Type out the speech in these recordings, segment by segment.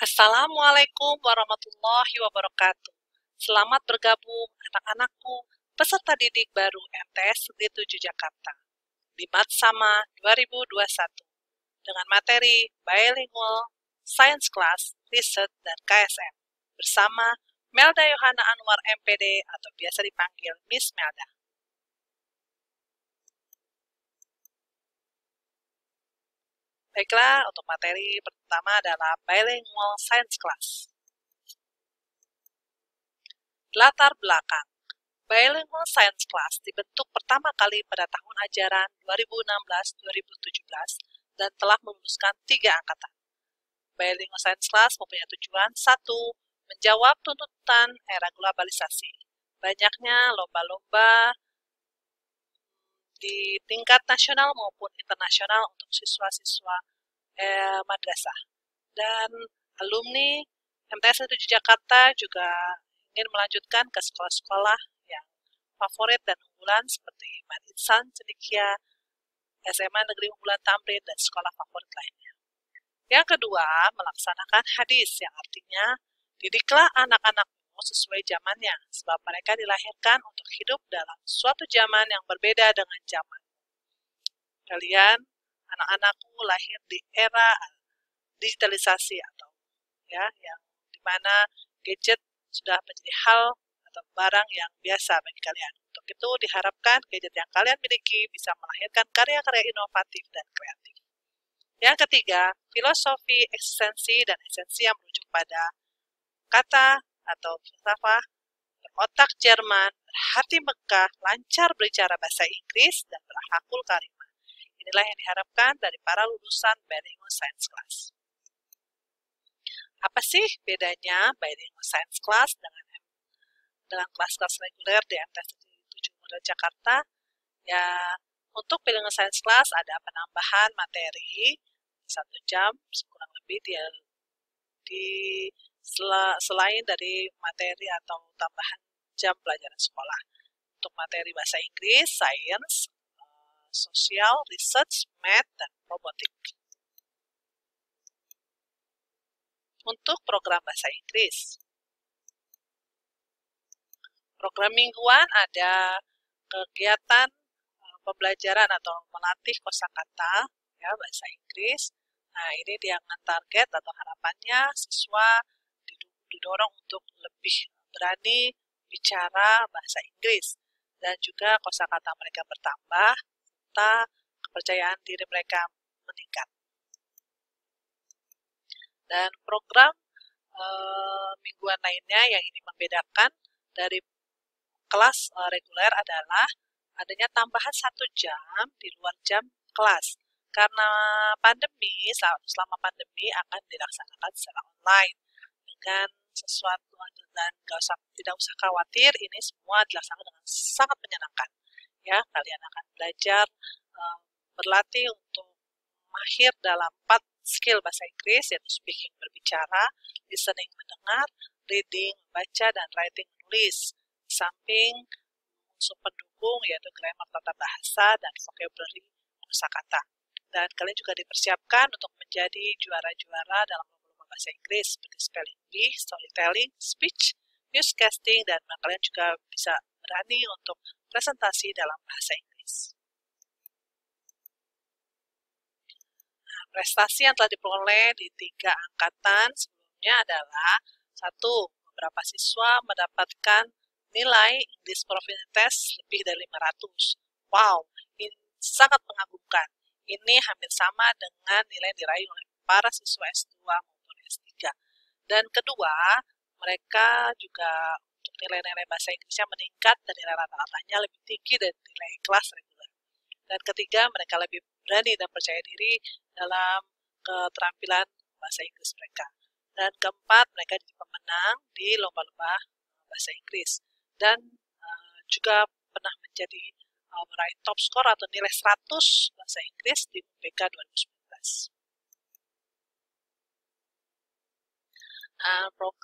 Assalamualaikum warahmatullahi wabarakatuh. Selamat bergabung anak-anakku, peserta didik baru MTS Negeri 7 Jakarta di Matsama 2021 dengan materi Bilingual, Science Class, Research, dan KSM bersama Melda Yohana Anwar MPD atau biasa dipanggil Miss Melda. Baiklah, untuk materi pertama adalah Bilingual Science Class. Latar belakang. Bilingual Science Class dibentuk pertama kali pada tahun ajaran 2016-2017 dan telah meluluskan 3 angkatan. Bilingual Science Class mempunyai tujuan 1. Menjawab tuntutan era globalisasi. Banyaknya lomba-lomba di tingkat nasional maupun internasional untuk siswa-siswa madrasah. Dan alumni MTS 7 Jakarta juga ingin melanjutkan ke sekolah-sekolah yang favorit dan unggulan seperti Madinsan, Cendekia, SMA Negeri Unggulan Tamrin, dan sekolah favorit lainnya. Yang kedua, melaksanakan hadis, yang artinya didiklah anak-anakmu sesuai zamannya, sebab mereka dilahirkan untuk hidup dalam suatu zaman yang berbeda dengan zaman. Kalian, anak-anakku lahir di era digitalisasi atau yang dimana gadget sudah menjadi hal atau barang yang biasa bagi kalian. Untuk itu diharapkan gadget yang kalian miliki bisa melahirkan karya-karya inovatif dan kreatif. Yang ketiga, filosofi, eksistensi, dan esensi yang merujuk pada kata atau filsafat, berotak Jerman, berhati Mekah, lancar berbicara bahasa Inggris, dan berakhlakul karimah. Inilah yang diharapkan dari para lulusan Bilingual Science Class. Apa sih bedanya Bilingual Science Class dengan kelas-kelas reguler di MTS 7 Model Jakarta? Ya, untuk Bilingual Science Class ada penambahan materi 1 jam kurang lebih selain dari materi atau tambahan jam pelajaran sekolah. Untuk materi bahasa Inggris, Science, Sosial, Research, Math, dan Robotik. Untuk program bahasa Inggris, program mingguan ada kegiatan pembelajaran atau melatih kosakata bahasa Inggris. Nah, ini dengan target atau harapannya siswa didorong untuk lebih berani bicara bahasa Inggris dan juga kosakata mereka bertambah serta kepercayaan diri mereka meningkat. Dan program mingguan lainnya yang ini membedakan dari kelas reguler adalah adanya tambahan 1 jam di luar jam kelas. Karena selama pandemi akan dilaksanakan secara online dengan sesuatu dan tidak usah khawatir, ini semua dilaksanakan dengan sangat menyenangkan. Ya, kalian akan belajar berlatih untuk mahir dalam 4 skill bahasa Inggris, yaitu speaking berbicara, listening mendengar, reading membaca, dan writing menulis. Di samping unsur pendukung yaitu grammar tata bahasa dan vocabulary kosakata. Dan kalian juga dipersiapkan untuk menjadi juara-juara dalam lomba bahasa Inggris seperti spelling bee, storytelling, speech, newscasting, dan kalian juga bisa berani untuk presentasi dalam bahasa Inggris. Nah, prestasi yang telah diperoleh di 3 angkatan sebelumnya adalah 1. Beberapa siswa mendapatkan nilai English Proficiency Test lebih dari 500. Wow, ini sangat mengagumkan. Ini hampir sama dengan nilai diraih oleh para siswa S2 maupun S3. Dan kedua, mereka juga untuk nilai-nilai bahasa Inggrisnya meningkat dan nilai rata-ratanya lebih tinggi dari nilai kelas reguler. Dan ketiga, mereka lebih berani dan percaya diri dalam keterampilan bahasa Inggris mereka. Dan keempat, mereka jadi pemenang di lomba-lomba bahasa Inggris. Dan juga pernah menjadi meraih top skor atau nilai 100 bahasa Inggris di UPK 2019.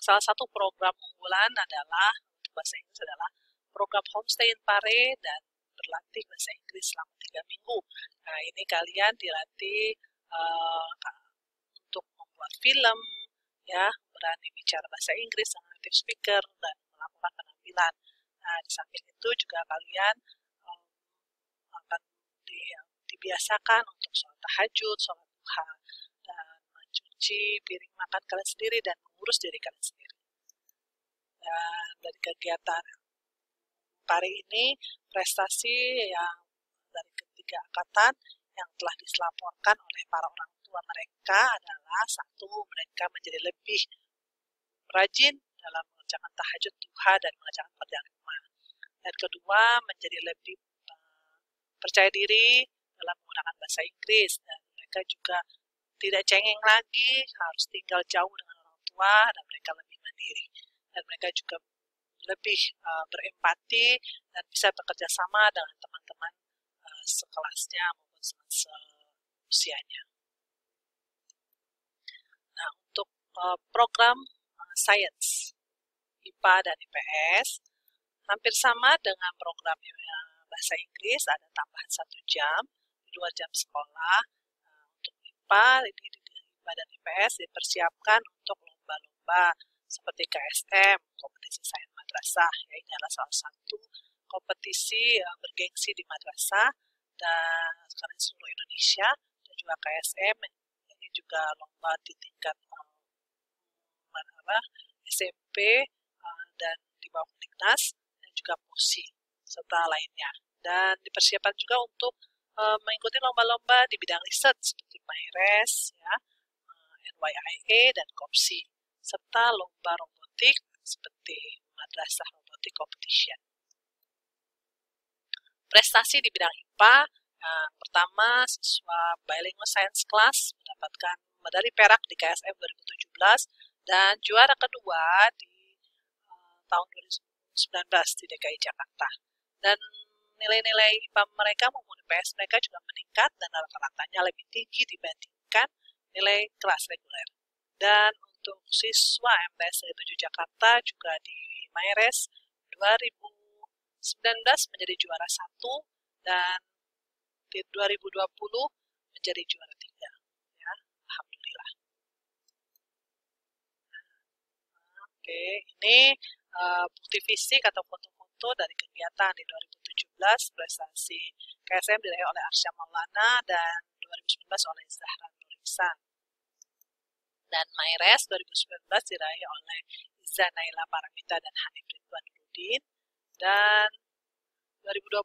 Salah satu program unggulan adalah untuk bahasa Inggris adalah program Homestay in Pare dan berlatih bahasa Inggris selama 3 minggu. Nah, ini kalian dilatih untuk membuat film, ya, berani bicara bahasa Inggris dengan native speaker dan melakukan penampilan. Nah, di samping itu juga kalian akan dibiasakan untuk sholat tahajud, sholat duha, dan mencuci piring makan kalian sendiri dan mengurus diri kalian sendiri. Dan dari kegiatan hari ini, prestasi yang dari ketiga angkatan yang telah dilaporkan oleh para orang tua mereka adalah: satu, mereka menjadi lebih rajin dalam mengerjakan tahajud, duha, dan mengerjakan pekerjaan rumah. Dan kedua, menjadi lebih percaya diri dalam menggunakan bahasa Inggris, dan mereka juga tidak cengeng lagi harus tinggal jauh dengan orang tua, dan mereka lebih mandiri, dan mereka juga lebih berempati dan bisa bekerja sama dengan teman-teman sekelasnya maupun seusianya. Nah, untuk program Science, IPA dan IPS hampir sama dengan program bahasa Inggris, ada tambahan 1 jam di luar jam sekolah. Untuk IPA, IPA dan IPS dipersiapkan untuk lomba-lomba seperti KSM, kompetisi sains madrasah. Ya, ini adalah salah satu kompetisi bergengsi di madrasah dan sekarang seluruh Indonesia, dan juga KSM ini juga lomba di tingkat SMP dan di bawah Dignas, dan juga POSI serta lainnya. Dan dipersiapkan juga untuk mengikuti lomba-lomba di bidang riset seperti MyRes, ya, NYIA dan KOPSI, serta lomba robotik seperti Madrasah Robotic Competition. Prestasi di bidang IPA, pertama, siswa Bilingual Science Class mendapatkan medali perak di KSM 2017 dan juara kedua di tahun 2019 di DKI Jakarta. Dan nilai-nilai IPA mereka maupun IPS mereka juga meningkat dan rata-ratanya lebih tinggi dibandingkan nilai kelas reguler. Dan untuk siswa MTS 7 Jakarta juga di MyRes 2019 menjadi juara 1 dan di 2020 menjadi juara 3. Ya, alhamdulillah. Oke, ini bukti fisik atau foto-foto dari kegiatan di 2017, prestasi KSM diraih oleh Arsya Maulana dan 2019 oleh Zahra Nuriksan. Dan MyRes 2019 diraih oleh Iza Naila Paramita dan Hanif Ridwan Nurudin. Dan 2020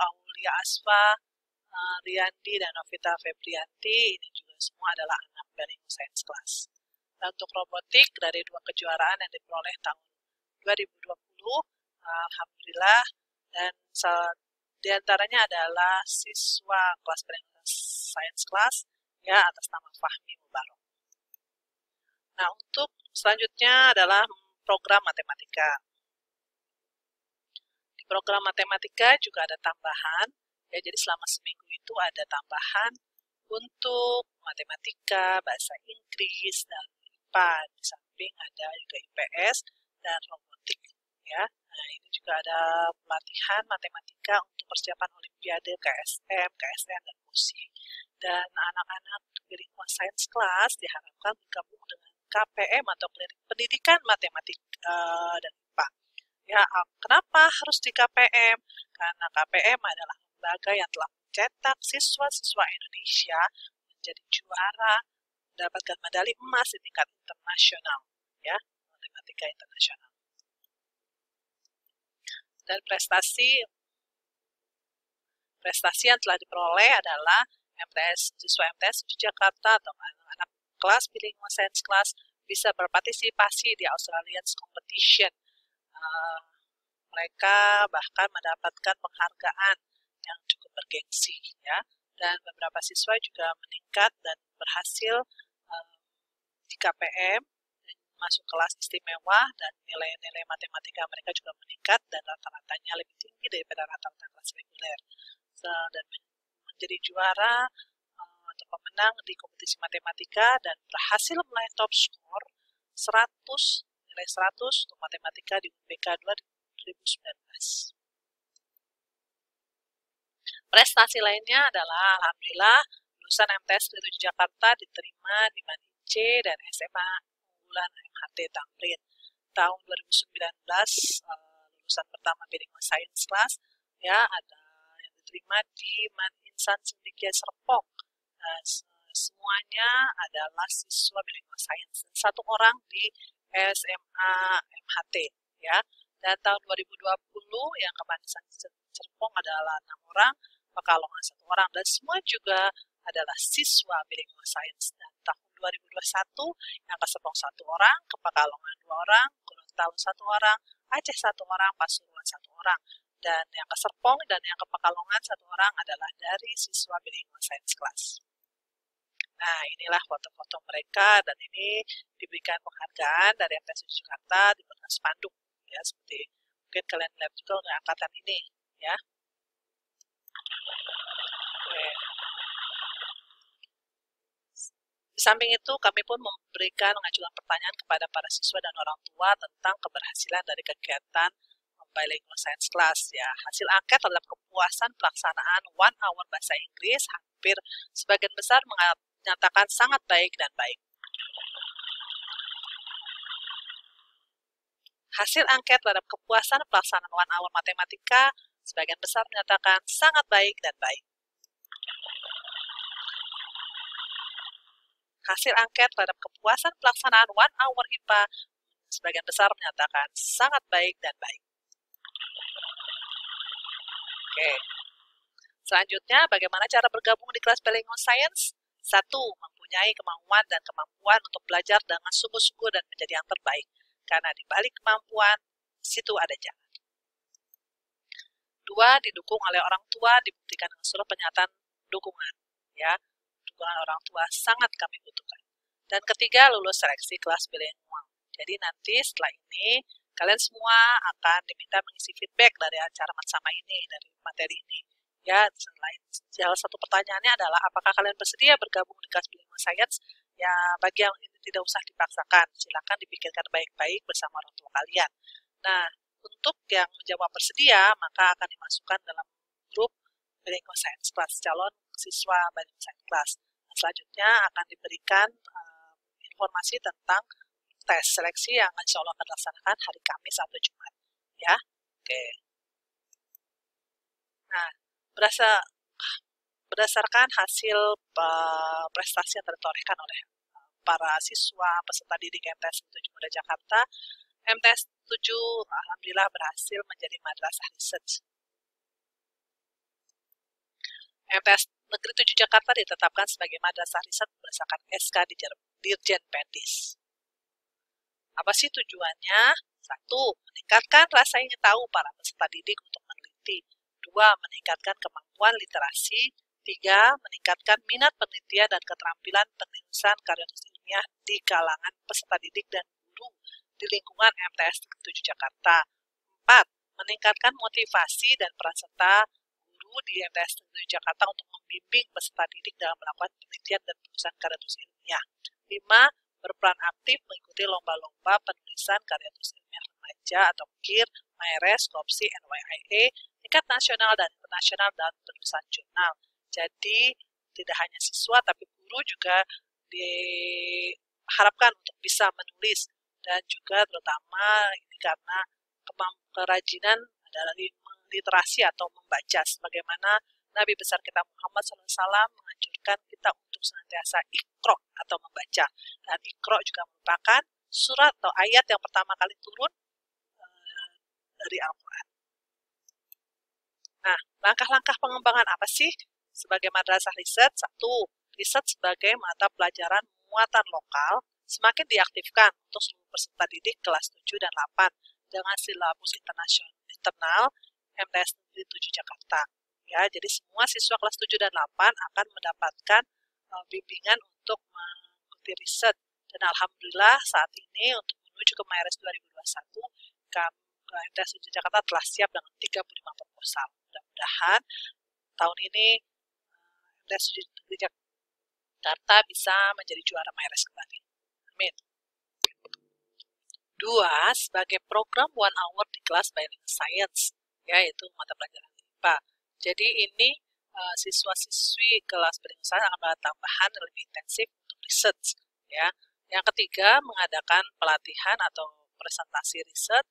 Aulia Asfa, Riyandi, dan Novita Febrianti, ini juga semua adalah anak Bilingual Science Class. Dan untuk robotik, dari 2 kejuaraan yang diperoleh tahun 2020, alhamdulillah, dan diantaranya adalah siswa kelas Bilingual Science Class, ya, atas nama Fahmi Mubarok. Nah, untuk selanjutnya adalah program matematika. Di program matematika juga ada tambahan, ya, jadi selama seminggu itu ada tambahan untuk matematika, bahasa Inggris, dan IPA. Di samping ada juga IPS dan robotik, ya. Nah, ini juga ada pelatihan matematika untuk persiapan Olimpiade KSM, KSN, dan POSI. Dan anak-anak Bilingual Science Class diharapkan bergabung dengan KPM atau Klinik Pendidikan Matematik dan IPA. Ya, kenapa harus di KPM? Karena KPM adalah lembaga yang telah mencetak siswa-siswa Indonesia menjadi juara, mendapatkan medali emas di tingkat internasional, ya, matematika internasional. Dan prestasi yang telah diperoleh adalah siswa MTS di Jakarta atau anak-anak kelas Bilingual Science Class bisa berpartisipasi di Australian Competition. Mereka bahkan mendapatkan penghargaan yang cukup bergengsi, ya. Dan beberapa siswa juga meningkat dan berhasil di KPM masuk kelas istimewa, dan nilai-nilai matematika mereka juga meningkat dan rata-ratanya lebih tinggi daripada rata-rata kelas reguler. Dan menjadi juara atau pemenang di kompetisi matematika dan berhasil meraih top skor 100, nilai 100 untuk matematika di UNBK 2019. Prestasi lainnya adalah alhamdulillah lulusan MTS 7 Jakarta diterima di MANIC dan SMA unggulan MHT Tamrin. Tahun 2019 lulusan pertama Bilingual Science Class ya ada yang diterima di Insan Cendekia Serpong. Semuanya adalah siswa Bilingual Science dan satu orang di SMA MHT ya. Dan tahun 2020 yang ke Insan Serpong adalah 6 orang, Pekalongan 1 orang, dan semua juga adalah siswa Bilingual Science. Dan tahun 2021 yang ke Serpong 1 orang, ke Pekalongan 2 orang, Gorontalo 1 orang, Aceh 1 orang, Pasuruan 1 orang. Dan yang ke Serpong dan yang ke Pekalongan 1 orang adalah dari siswa Bilingual Science Class. Nah, inilah foto-foto mereka dan ini diberikan penghargaan dari MTS Jakarta, diberikan spanduk ya, seperti mungkin kalian lihat juga untuk angkatan ini ya. Oke. Di samping itu, kami pun mengajukan pertanyaan kepada para siswa dan orang tua tentang keberhasilan dari kegiatan Bilingual Science Class. Ya, hasil angket terhadap kepuasan pelaksanaan 1 hour bahasa Inggris hampir sebagian besar menyatakan sangat baik dan baik. Hasil angket terhadap kepuasan pelaksanaan 1 hour matematika sebagian besar menyatakan sangat baik dan baik. Hasil angket terhadap kepuasan pelaksanaan 1 hour IPA sebagian besar menyatakan sangat baik dan baik. Oke. Selanjutnya, bagaimana cara bergabung di kelas Bilingual Science? 1. Mempunyai kemauan dan kemampuan untuk belajar dengan sungguh-sungguh dan menjadi yang terbaik. Karena di balik kemampuan, situ ada jalan. 2. Didukung oleh orang tua, dibuktikan dengan surat pernyataan dukungan. Ya, dukungan orang tua sangat kami butuhkan. Dan ketiga, lulus seleksi kelas bilingual. Jadi nanti setelah ini, kalian semua akan diminta mengisi feedback dari acara sama ini, dari materi ini. Ya, selain salah satu pertanyaannya adalah apakah kalian bersedia bergabung di kelas Bilingual Science? Ya, bagi yang ini tidak usah dipaksakan, silakan dipikirkan baik-baik bersama orang tua kalian. Nah, untuk yang menjawab bersedia, maka akan dimasukkan dalam grup Bilingual Science Class, calon siswa Bilingual Science Class. Nah, selanjutnya akan diberikan informasi tentang tes seleksi yang insya Allah akan dilaksanakan hari Kamis atau Jumat. Ya, oke. Nah, berdasarkan hasil prestasi yang ditorehkan oleh para siswa peserta didik MTS 7 Muda Jakarta, MTS 7 alhamdulillah berhasil menjadi madrasah research. MTS Negeri 7 Jakarta ditetapkan sebagai madrasah riset berdasarkan SK Dirjen Pendis. Apa sih tujuannya? 1. Meningkatkan rasa ingin tahu para peserta didik untuk meneliti. 2. Meningkatkan kemampuan literasi. 3. Meningkatkan minat penelitian dan keterampilan penulisan karya tulis ilmiah di kalangan peserta didik dan guru di lingkungan MTS 7 Jakarta. 4. Meningkatkan motivasi dan peran serta guru di MTS 7 Jakarta untuk membimbing peserta didik dalam melakukan penelitian dan penulisan karya tulis ilmiah. 5. Berperan aktif mengikuti lomba-lomba penulisan karya tulis ilmiah remaja atau KIR, MyRes, KOPSI, NYIA, tingkat nasional dan internasional dan penulisan jurnal. Jadi, tidak hanya siswa, tapi guru juga diharapkan untuk bisa menulis. Dan juga terutama ini karena kerajinan adalah literasi atau membaca. Sebagaimana Nabi besar kita Muhammad SAW menganjurkan kita untuk senantiasa Iqra atau membaca. Dan Iqra juga merupakan surat atau ayat yang pertama kali turun dari Al-Quran. Nah, langkah-langkah pengembangan apa sih sebagai madrasah riset? 1. Riset sebagai mata pelajaran muatan lokal semakin diaktifkan untuk seluruh peserta didik kelas 7 dan 8 dengan silabus internal MTS Negeri 7 Jakarta. Ya, jadi semua siswa kelas 7 dan 8 akan mendapatkan bimbingan untuk mengikuti riset. Dan alhamdulillah saat ini untuk menuju ke MyRes 2021, MTS 7 Jakarta telah siap dengan 35 proposal. Mudah-mudahan tahun ini MTS 7 Jakarta bisa menjadi juara MyRes kembali. Amin. 2. Sebagai program 1 hour di kelas Bilingual Science, yaitu mata pelajaran IPA. Jadi ini siswa-siswi kelas Bilingual Science akan ada tambahan lebih intensif untuk research. Ya. Yang ketiga, mengadakan pelatihan atau presentasi riset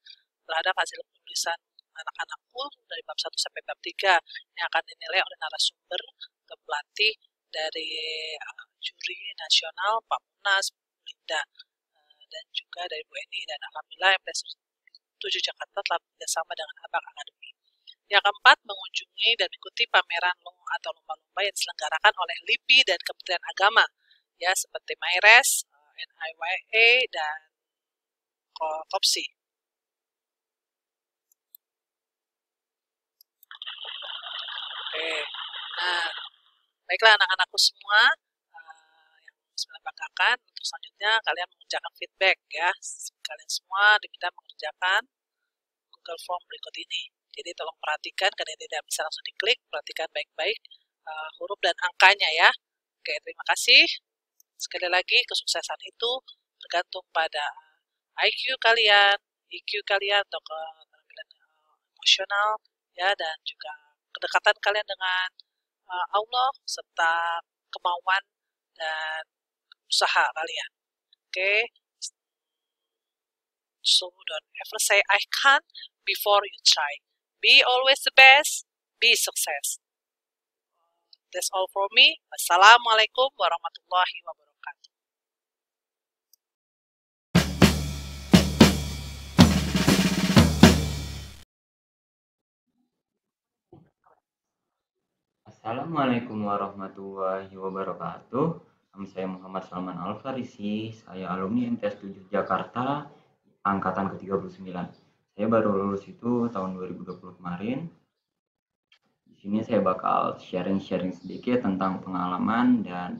terhadap hasil penulisan anak-anakku dari bab 1 sampai bab 3 yang akan dinilai oleh narasumber ke pelatih dari juri nasional, Pak Munas, Linda, dan juga dari Bu Eni. Dan alhamdulillah MTS 7 Jakarta telah bekerjasama dengan Abang Akademi. Yang keempat, mengunjungi dan mengikuti pameran atau lomba-lomba yang diselenggarakan oleh LIPI dan Kementerian Agama, ya seperti MyRes, NIYA, dan KOPSI. Oke, nah baiklah anak-anakku semua, yang saya banggakan, untuk selanjutnya kalian mengerjakan feedback ya. Kalian semua diminta mengerjakan Google Form berikut ini. Jadi tolong perhatikan, kalian tidak bisa langsung diklik, perhatikan baik-baik huruf dan angkanya ya. Oke, terima kasih. Sekali lagi, kesuksesan itu tergantung pada IQ kalian, EQ kalian, atau keterampilan emosional, ya, dan juga kedekatan kalian dengan Allah, serta kemauan dan usaha kalian. Oke, so don't ever say I can't before you try. Be always the best, be success. That's all for me. Wassalamualaikum warahmatullahi wabarakatuh. Assalamualaikum warahmatullahi wabarakatuh. Nama saya Muhammad Salman Al-Farisi. Saya alumni MTS 7 Jakarta, angkatan ke-39. Saya baru lulus itu tahun 2020 kemarin. Di sini saya bakal sharing-sharing sedikit tentang pengalaman dan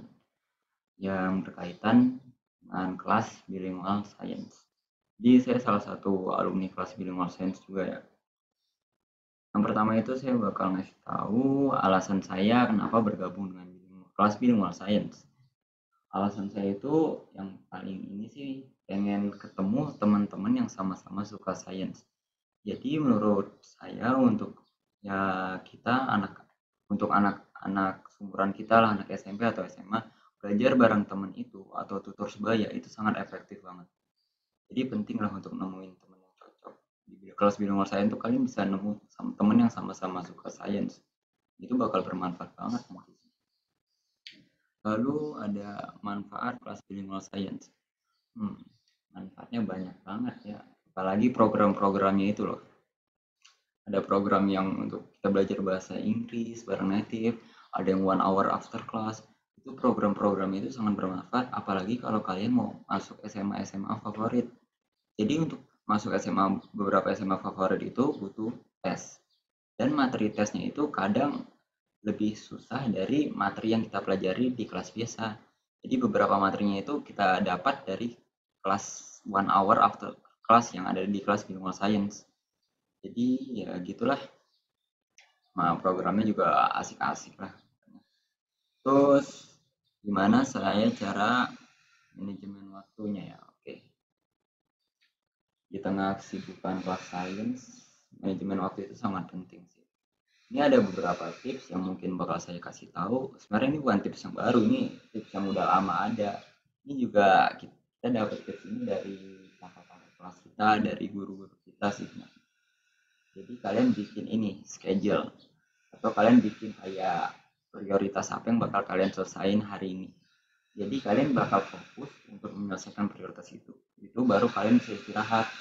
yang berkaitan dengan kelas Bilingual Science. Jadi saya salah satu alumni kelas Bilingual Science juga ya. Yang pertama itu saya bakal ngasih tahu alasan saya kenapa bergabung dengan kelas Bilingual Science. Alasan saya itu yang paling ini sih pengen ketemu teman-teman yang sama-sama suka sains. Jadi menurut saya untuk ya kita untuk anak-anak seumuran kita lah, anak SMP atau SMA, belajar bareng teman itu atau tutor sebaya itu sangat efektif banget. Jadi penting lah untuk nemuin teman yang cocok. Di kelas bilingual sains tuh kalian bisa nemu teman yang sama-sama suka sains. Itu bakal bermanfaat banget nanti. Lalu ada manfaat kelas bilingual science. Manfaatnya banyak banget ya. Apalagi program-programnya itu loh. Ada program yang untuk kita belajar bahasa Inggris bareng native, ada yang 1 hour after class. Itu program-program itu sangat bermanfaat, apalagi kalau kalian mau masuk SMA favorit. Jadi untuk masuk beberapa SMA favorit itu butuh tes. Dan materi tesnya itu kadang lebih susah dari materi yang kita pelajari di kelas biasa. Jadi beberapa materinya itu kita dapat dari kelas 1 hour after class yang ada di kelas Bilingual Science. Jadi ya gitulah. Nah, programnya juga asik-asik lah. Terus gimana saya cara manajemen waktunya ya? Oke. Di tengah kesibukan kelas science, manajemen waktu itu sangat penting sih. Ini ada beberapa tips yang mungkin bakal saya kasih tahu. Sebenarnya ini bukan tips yang baru, ini tips yang udah lama ada. Ini juga kita dapat tips ini dari kakak-kakak kelas kita, dari guru-guru kita sih. Jadi kalian bikin ini schedule atau kalian bikin kayak prioritas apa yang bakal kalian selesain hari ini. Jadi kalian bakal fokus untuk menyelesaikan prioritas itu. Itu baru kalian bisa istirahat.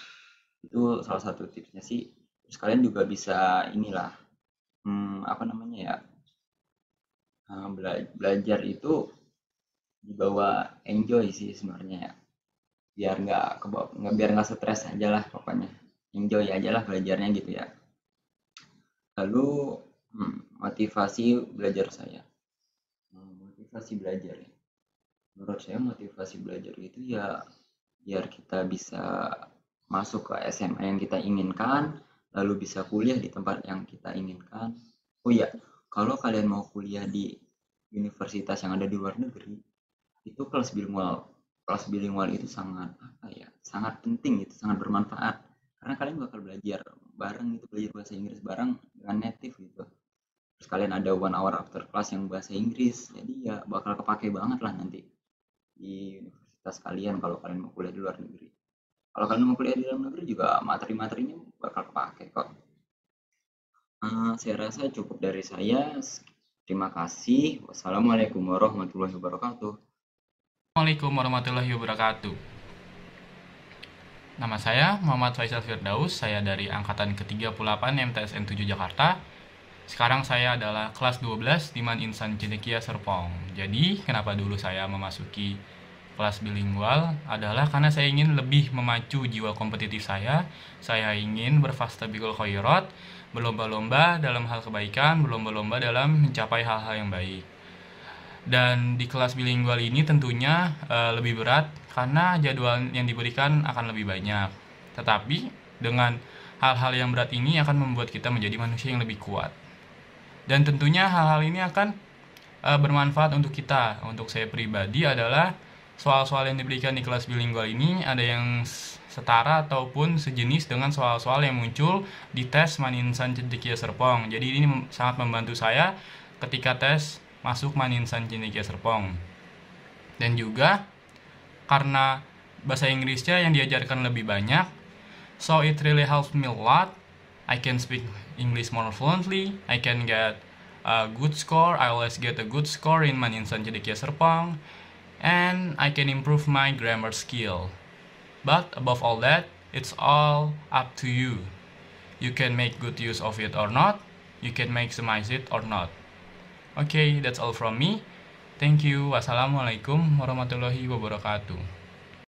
Itu salah satu tipsnya sih. Terus kalian juga bisa inilah belajar itu dibawa enjoy sih sebenarnya ya, biar nggak stres aja lah, pokoknya enjoy aja lah belajarnya gitu ya. Lalu motivasi belajar saya, motivasi belajar ya. Menurut saya motivasi belajar itu ya biar kita bisa masuk ke SMA yang kita inginkan, lalu bisa kuliah di tempat yang kita inginkan. Oh iya, kalau kalian mau kuliah di universitas yang ada di luar negeri, itu kelas bilingual itu sangat sangat penting, itu sangat bermanfaat karena kalian bakal belajar bareng gitu, belajar bahasa Inggris bareng dengan native gitu. Terus kalian ada 1 hour after class yang bahasa Inggris, jadi ya bakal kepake banget lah nanti di universitas universitas kalian kalau kalian mau kuliah di luar negeri. Kalau kalian mau kuliah di dalam negeri juga materi-materinya bakal kepake kok. Saya rasa cukup dari saya. Terima kasih. Wassalamualaikum warahmatullahi wabarakatuh. Assalamualaikum warahmatullahi wabarakatuh. Nama saya Muhammad Faisal Firdaus, saya dari Angkatan ke-38 MTSN 7 Jakarta. Sekarang saya adalah kelas 12 di Man Insan Cendekia Serpong. Jadi, kenapa dulu saya memasuki kelas bilingual adalah karena saya ingin lebih memacu jiwa kompetitif saya. Saya ingin berfastabiqul khairat, berlomba-lomba dalam hal kebaikan, berlomba-lomba dalam mencapai hal-hal yang baik. Dan di kelas bilingual ini tentunya lebih berat karena jadwal yang diberikan akan lebih banyak. Tetapi dengan hal-hal yang berat ini akan membuat kita menjadi manusia yang lebih kuat. Dan tentunya hal-hal ini akan bermanfaat untuk kita. Untuk saya pribadi adalah soal-soal yang diberikan di kelas bilingual ini ada yang setara ataupun sejenis dengan soal-soal yang muncul di tes Man Insan Cendekia Serpong. Jadi ini sangat membantu saya ketika tes masuk Man Insan Cendekia Serpong. Dan juga karena bahasa Inggrisnya yang diajarkan lebih banyak, so it really helps me a lot. I can speak English more fluently. I can get a good score. I always get a good score in Man Insan Cendekia Serpong. And I can improve my grammar skill. But above all that, it's all up to you. You can make good use of it or not. You can maximize it or not. Okay, that's all from me. Thank you. Wassalamualaikum warahmatullahi wabarakatuh.